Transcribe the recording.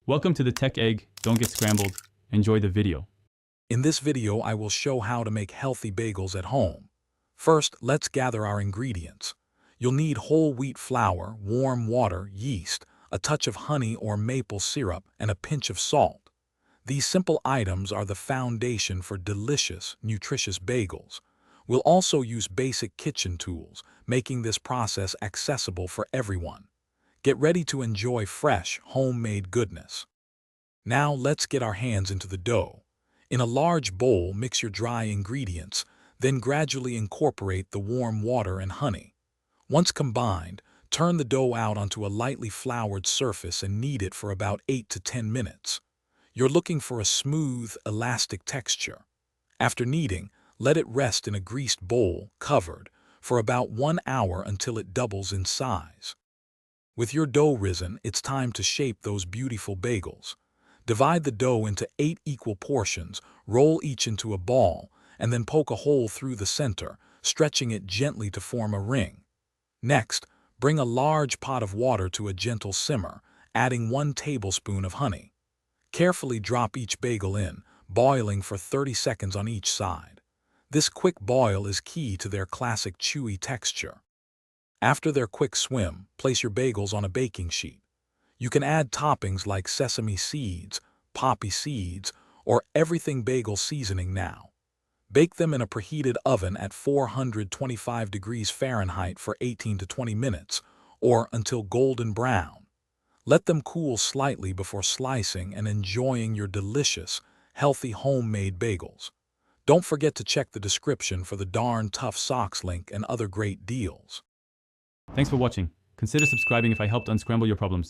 Welcome to the Tech Egg. Don't get scrambled. Enjoy the video. In this video, I will show how to make healthy bagels at home. First, let's gather our ingredients. You'll need whole wheat flour, warm water, yeast, a touch of honey or maple syrup, and a pinch of salt. These simple items are the foundation for delicious, nutritious bagels. We'll also use basic kitchen tools, making this process accessible for everyone. Get ready to enjoy fresh, homemade goodness. Now let's get our hands into the dough. In a large bowl, mix your dry ingredients, then gradually incorporate the warm water and honey. Once combined, turn the dough out onto a lightly floured surface and knead it for about 8 to 10 minutes. You're looking for a smooth, elastic texture. After kneading, let it rest in a greased bowl, covered, for about 1 hour until it doubles in size. With your dough risen, it's time to shape those beautiful bagels. Divide the dough into 8 equal portions, roll each into a ball, and then poke a hole through the center, stretching it gently to form a ring. Next, bring a large pot of water to a gentle simmer, adding 1 tablespoon of honey. Carefully drop each bagel in, boiling for 30 seconds on each side. This quick boil is key to their classic chewy texture. After their quick swim, place your bagels on a baking sheet. You can add toppings like sesame seeds, poppy seeds, or everything bagel seasoning now. Bake them in a preheated oven at 425 degrees Fahrenheit for 18 to 20 minutes, or until golden brown. Let them cool slightly before slicing and enjoying your delicious, healthy homemade bagels. Don't forget to check the description for the Darn Tough Socks link and other great deals. Thanks for watching. Consider subscribing if I helped unscramble your problems.